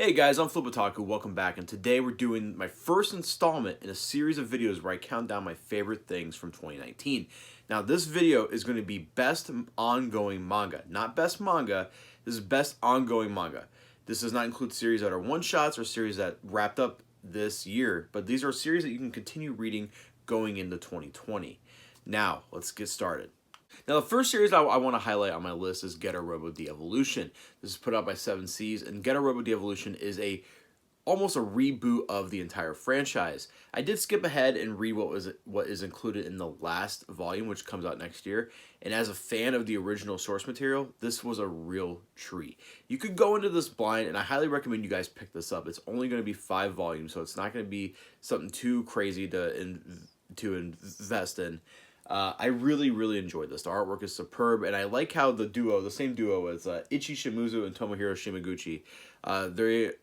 Hey guys, I'm Flipataku, welcome back, and today we're doing my first installment in a series of videos where I count down my favorite things from 2019. Now this video is going to be best ongoing manga, not best manga, this is best ongoing manga. This does not include series that are one-shots or series that wrapped up this year, but these are series that you can continue reading going into 2020. Now, let's get started. Now, the first series I want to highlight on my list is Robo De-Evolution. This is put out by 7 Seas, and Robo De-Evolution is almost a reboot of the entire franchise. I did skip ahead and read what is included in the last volume, which comes out next year, and as a fan of the original source material, this was a real treat. You could go into this blind, and I highly recommend you guys pick this up. It's only going to be 5 volumes, so it's not going to be something too crazy to invest in. I really enjoyed this. The artwork is superb, and I like how the same duo as Ichi Shimizu and Tomohiro Shimaguchi,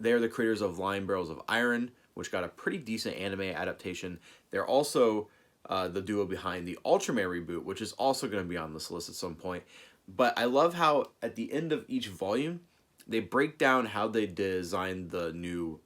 they are the creators of Lion Barrels of Iron, which got a pretty decent anime adaptation. They're also the duo behind the Ultraman reboot, which is also going to be on this list at some point. But I love how at the end of each volume, they break down how they designed the new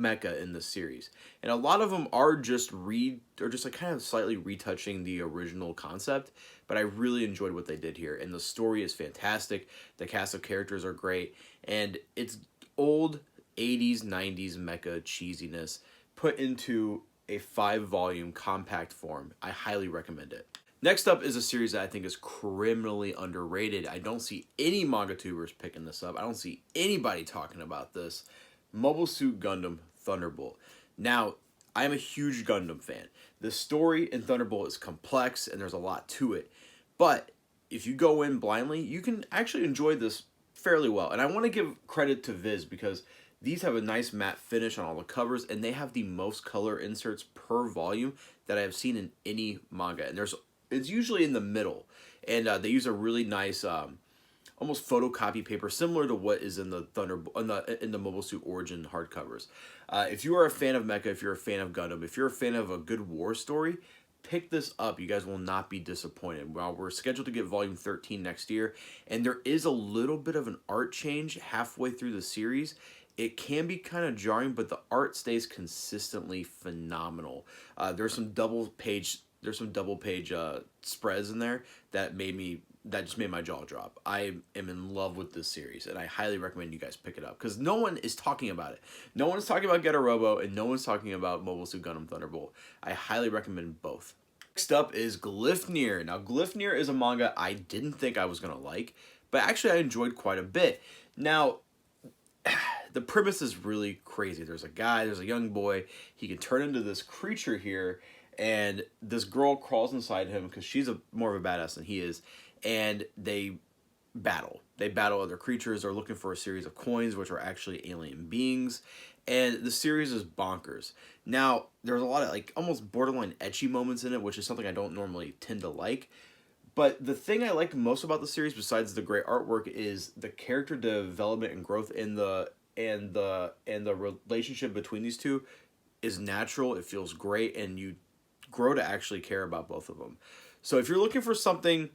mecha in this series, and a lot of them are just like kind of slightly retouching the original concept, but I really enjoyed what they did here, and the story is fantastic. The cast of characters are great, and it's old 80s 90s mecha cheesiness put into a 5-volume compact form. I highly recommend it. Next up is a series that I think is criminally underrated. I don't see any manga tubers picking this up. I don't see anybody talking about this. Mobile Suit Gundam Thunderbolt. Now, I am a huge Gundam fan. The story in Thunderbolt is complex and there's a lot to it. But if you go in blindly, you can actually enjoy this fairly well. And I want to give credit to Viz because these have a nice matte finish on all the covers, and they have the most color inserts per volume that I have seen in any manga. And it's usually in the middle. And they use a really nice almost photocopy paper, similar to what is in the in the Mobile Suit Origin hardcovers. If you are a fan of mecha, if you're a fan of Gundam, if you're a fan of a good war story, pick this up. You guys will not be disappointed. Well, we're scheduled to get volume 13 next year, and there is a little bit of an art change halfway through the series. It can be kind of jarring, but the art stays consistently phenomenal. There's some double page spreads in there that just made my jaw drop. I am in love with this series, and I highly recommend you guys pick it up because no one is talking about it. No one is talking about Robo, and no one's talking about Mobile Suit Gundam Thunderbolt. I highly recommend both. Next up is Glyph. Now, Glyph is a manga I didn't think I was going to like, but actually I enjoyed quite a bit. Now, the premise is really crazy. There's a young boy, he can turn into this creature here, and this girl crawls inside him because she's more of a badass than he is, and they battle. They battle other creatures. They're looking for a series of coins, which are actually alien beings, and the series is bonkers. Now, there's a lot of like almost borderline ecchi moments in it, which is something I don't normally tend to like. But the thing I liked most about the series, besides the great artwork, is the character development and growth in the relationship between these two is natural. It feels great, and you grow to actually care about both of them. So if you're looking for something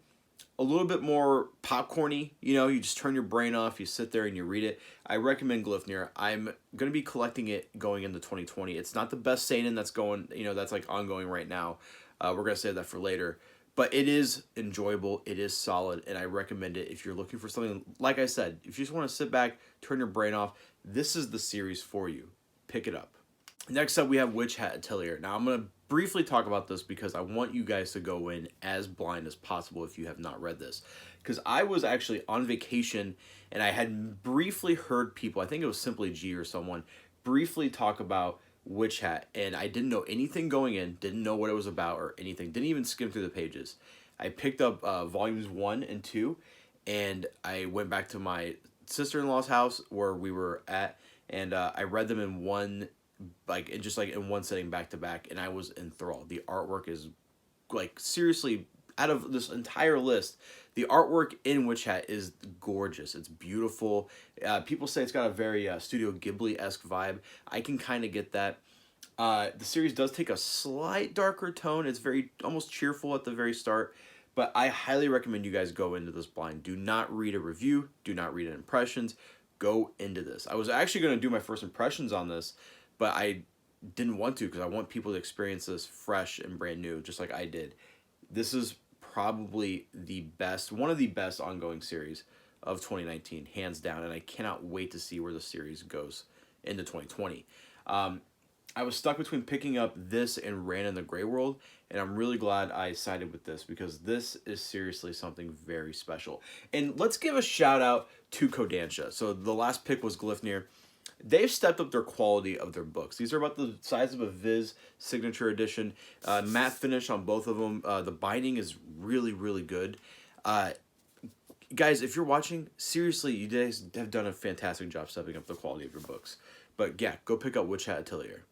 a little bit more popcorny, you just turn your brain off, you sit there and you read it, I recommend Glyph. I'm going to be collecting it going into 2020. It's not the best seinen that's going, that's like ongoing right now. We're going to save that for later. But it is enjoyable, it is solid, and I recommend it if you're looking for something, like I said, if you just want to sit back, turn your brain off, this is the series for you. Pick it up. Next up, we have Witch Hat Atelier. Now, I'm going to briefly talk about this because I want you guys to go in as blind as possible if you have not read this. Because I was actually on vacation, and I had briefly heard people, I think it was Simply G or someone, briefly talk about Witch Hat, and I didn't know anything going in, didn't know what it was about or anything, didn't even skim through the pages. I picked up volumes 1 and 2, and I went back to my sister-in-law's house where we were at, and I read them in one in one sitting back to back, and I was enthralled. The artwork is like seriously, out of this entire list, the artwork in Witch Hat is gorgeous. It's beautiful. People say it's got a very Studio Ghibli-esque vibe. I can kind of get that. The series does take a slight darker tone. It's very almost cheerful at the very start, but I highly recommend you guys go into this blind. Do not read a review. Do not read impressions. go into this. I was actually going to do my first impressions on this, but I didn't want to because I want people to experience this fresh and brand new, just like I did. This is probably the best, one of the best ongoing series of 2019, hands down, and I cannot wait to see where the series goes into 2020. I was stuck between picking up this and Ran in the Grey World, and I'm really glad I sided with this because this is seriously something very special. And let's give a shout out to Kodansha. So the last pick was Glyph. They've stepped up their quality of their books. These are about the size of a Viz signature edition. Matte finish on both of them. The binding is really, really good. Guys, if you're watching, seriously, you guys have done a fantastic job stepping up the quality of your books. But yeah, go pick up Witch Hat Atelier.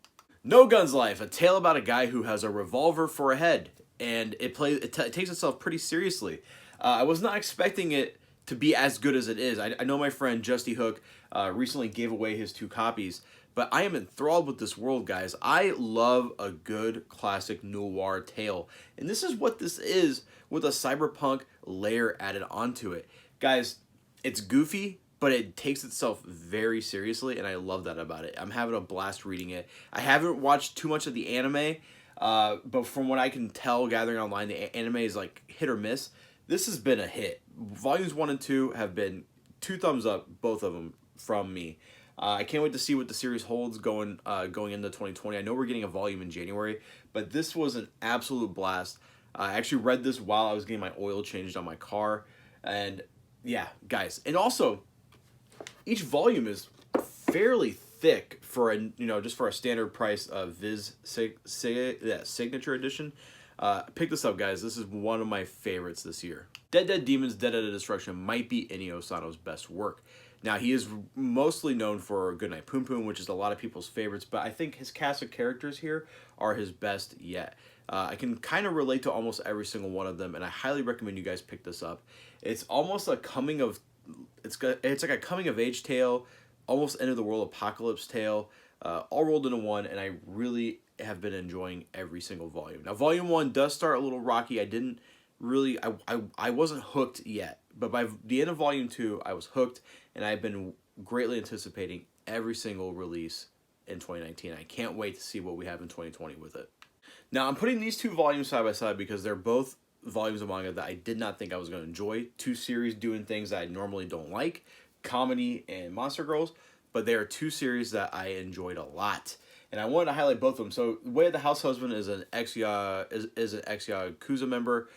No Guns Life, a tale about a guy who has a revolver for a head, and it takes itself pretty seriously. I was not expecting it to be as good as it is. I know my friend Justy Hook recently gave away his 2 copies, but I am enthralled with this world, guys. I love a good classic noir tale, and this is what this is with a cyberpunk layer added onto it. Guys, it's goofy, but it takes itself very seriously, and I love that about it. I'm having a blast reading it. I haven't watched too much of the anime, but from what I can tell gathering online, the anime is like hit or miss. This has been a hit. Volumes 1 and 2 have been 2 thumbs up, both of them, from me. I can't wait to see what the series holds going into 2020. I know we're getting a volume in January, but this was an absolute blast. I actually read this while I was getting my oil changed on my car, and yeah, guys. And also, each volume is fairly thick for just for a standard price Viz signature edition. Pick this up, guys. This is one of my favorites this year. Dead Dead Demons, Dead Dead Destruction might be Inio Asano's best work. Now, he is mostly known for Goodnight Poom Poom, which is a lot of people's favorites, but I think his cast of characters here are his best yet. I can kind of relate to almost every single one of them, and I highly recommend you guys pick this up. It's almost a it's like a coming of age tale, almost end of the world apocalypse tale, all rolled into one, and I really have been enjoying every single volume. Now, volume 1 does start a little rocky. I wasn't hooked yet, but by the end of volume 2, I was hooked, and I've been greatly anticipating every single release in 2019. I can't wait to see what we have in 2020 with it. Now, I'm putting these 2 volumes side by side because they're both volumes of manga that I did not think I was going to enjoy. 2 series doing things that I normally don't like, comedy and Monster Girls, but they are 2 series that I enjoyed a lot. And I wanted to highlight both of them. So, Way of the House Husband is an ex-Yakuza member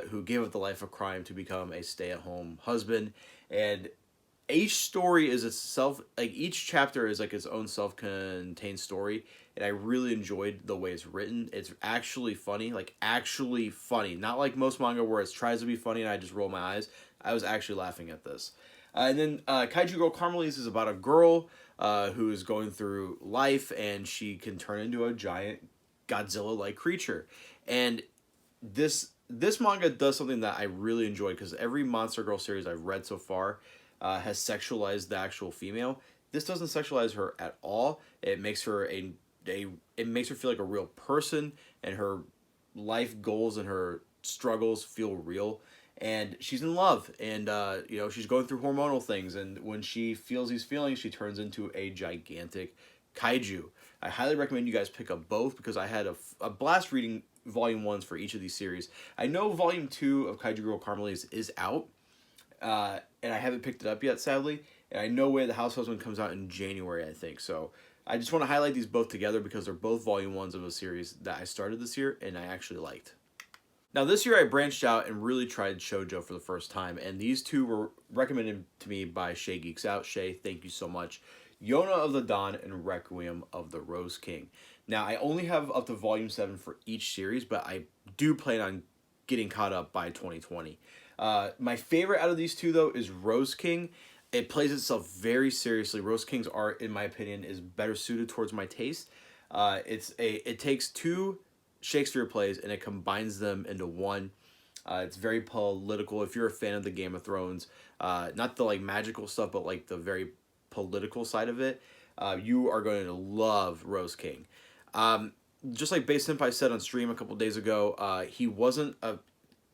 who gave up the life of crime to become a stay-at-home husband. And each story is each chapter is like its own self-contained story. And I really enjoyed the way it's written. It's actually funny, not like most manga where it tries to be funny and I just roll my eyes. I was actually laughing at this. And then Kaiju Girl Carmelise is about a girl who is going through life, and she can turn into a giant Godzilla-like creature. And this manga does something that I really enjoyed, because every Monster Girl series I've read so far has sexualized the actual female. This doesn't sexualize her at all. It makes her it makes her feel like a real person, and her life goals and her struggles feel real. And she's in love, and she's going through hormonal things, and when she feels these feelings, she turns into a gigantic kaiju. I highly recommend you guys pick up both, because I had a blast reading volume 1s for each of these series. I know volume 2 of Kaiju Girl Carmelise is out, and I haven't picked it up yet, sadly. And I know Way of the House Husband comes out in January, I think. So I just want to highlight these both together because they're both volume 1s of a series that I started this year and I actually liked. Now, this year I branched out and really tried shoujo for the first time, and these 2 were recommended to me by Shay Geeks Out. Shay, thank you so much. Yona of the Dawn and Requiem of the Rose King. Now, I only have up to volume 7 for each series, but I do plan on getting caught up by 2020. My favorite out of these 2, though, is Rose King. It plays itself very seriously. Rose King's art, in my opinion, is better suited towards my taste. It takes 2 Shakespeare plays and it combines them into one. It's very political. If you're a fan of the Game of Thrones, not the like magical stuff, but like the very political side of it, you are going to love Rose King. Just like Base Senpai said on stream a couple days ago, he wasn't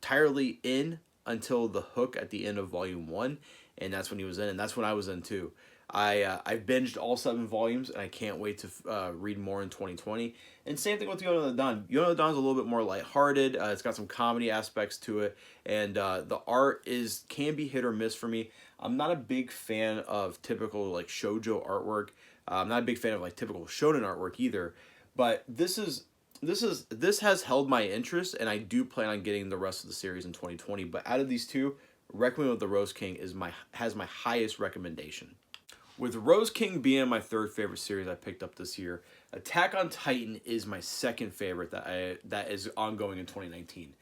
entirely in until the hook at the end of volume 1, and that's when he was in, and that's when I was in too. I binged all 7 volumes, and I can't wait to read more in 2020. And same thing with Yona the Dawn. Yona the Dawn is a little bit more lighthearted. It's got some comedy aspects to it, and the art can be hit or miss for me. I'm not a big fan of typical like shoujo artwork. I'm not a big fan of like typical shonen artwork either. But this has held my interest, and I do plan on getting the rest of the series in 2020. But out of these two, Recommend with the Rose King has my highest recommendation. With Rose King being my 3rd favorite series I picked up this year, Attack on Titan is my 2nd favorite that is ongoing in 2019.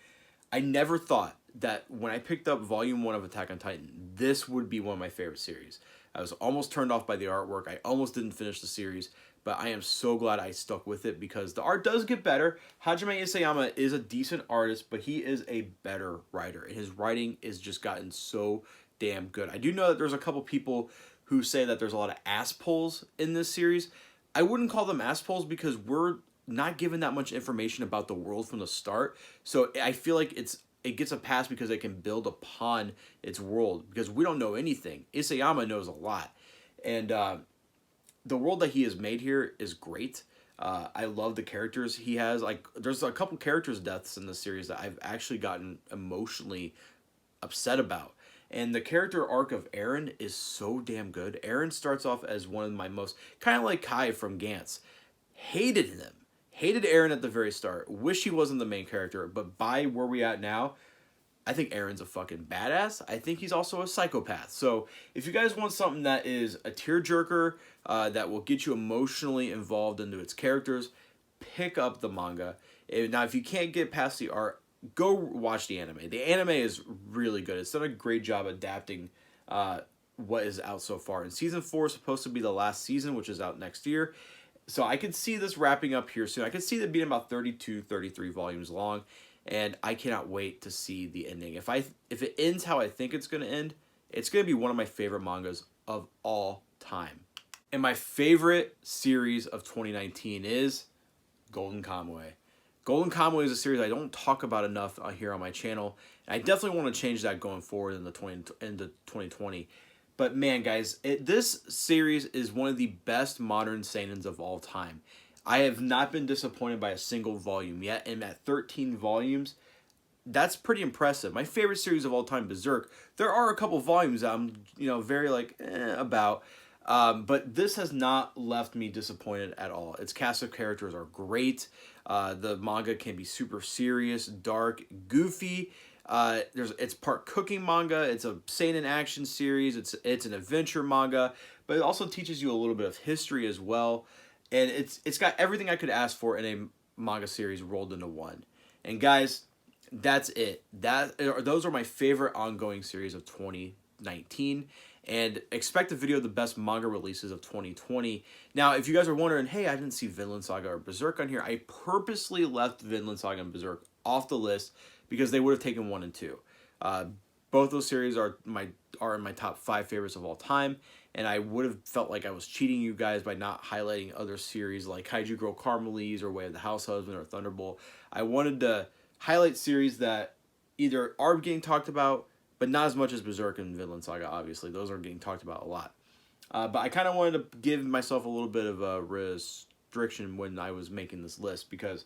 I never thought that when I picked up Volume 1 of Attack on Titan, this would be one of my favorite series. I was almost turned off by the artwork. I almost didn't finish the series, but I am so glad I stuck with it because the art does get better. Hajime Isayama is a decent artist, but he is a better writer, and his writing has just gotten so damn good. I do know that there's a couple people who say that there's a lot of ass pulls in this series. I wouldn't call them ass pulls because we're not given that much information about the world from the start. So I feel like it gets a pass because it can build upon its world because we don't know anything. Isayama knows a lot. And the world that he has made here is great. I love the characters he has. Like, there's a couple characters' deaths in this series that I've actually gotten emotionally upset about. And the character arc of Eren is so damn good. Eren starts off as one of my most, kind of like Kai from Gantz. Hated him. Hated Eren at the very start. Wish he wasn't the main character. But by where we at now, I think Eren's a fucking badass. I think he's also a psychopath. So if you guys want something that is a tearjerker, that will get you emotionally involved into its characters, pick up the manga. Now, if you can't get past the art, go watch the anime. The anime is really good. It's done a great job adapting what is out so far. And season 4 is supposed to be the last season, which is out next year. So I could see this wrapping up here soon. I could see it being about 32, 33 volumes long. And I cannot wait to see the ending. If it ends how I think it's going to end, it's going to be one of my favorite mangas of all time. And my favorite series of 2019 is Golden Conway. Golden Conway is a series I don't talk about enough here on my channel. And I definitely want to change that going forward into 2020. But man, guys, this series is one of the best modern seinens of all time. I have not been disappointed by a single volume yet, and at 13 volumes, that's pretty impressive. My favorite series of all time, Berserk, there are a couple volumes that I'm, very about, but this has not left me disappointed at all. Its cast of characters are great. The manga can be super serious, dark, goofy. It's part cooking manga. It's a seinen action series. It's an adventure manga, but it also teaches you a little bit of history as well. And it's got everything I could ask for in a manga series rolled into one. And guys, that's it. Those are my favorite ongoing series of 2019. And expect a video of the best manga releases of 2020. Now, if you guys are wondering, hey, I didn't see Vinland Saga or Berserk on here, I purposely left Vinland Saga and Berserk off the list because they would have taken 1 and 2. Both those series are in my top 5 favorites of all time, and I would have felt like I was cheating you guys by not highlighting other series like Kaiju Girl Carmelise or Way of the House Husband or Thunderbolt. I wanted to highlight series that either are getting talked about, but not as much as Berserk and Vinland Saga, obviously. Those are getting talked about a lot. But I kind of wanted to give myself a little bit of a restriction when I was making this list because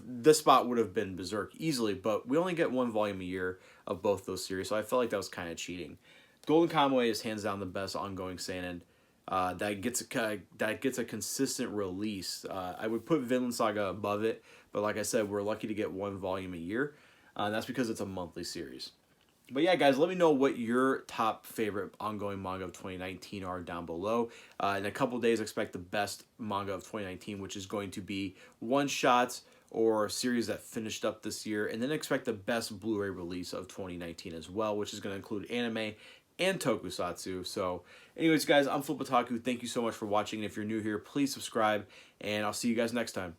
this spot would have been Berserk easily, but we only get 1 volume a year of both those series, so I felt like that was kind of cheating. Golden Conway is hands down the best ongoing seinen that gets a consistent release. I would put Vinland Saga above it, but like I said, we're lucky to get 1 volume a year. That's because it's a monthly series. But yeah, guys, let me know what your top favorite ongoing manga of 2019 are down below. In a couple days, expect the best manga of 2019, which is going to be one-shots or series that finished up this year. And then expect the best Blu-ray release of 2019 as well, which is going to include anime and tokusatsu. So anyways, guys, I'm Flip Otaku. Thank you so much for watching. And if you're new here, please subscribe. And I'll see you guys next time.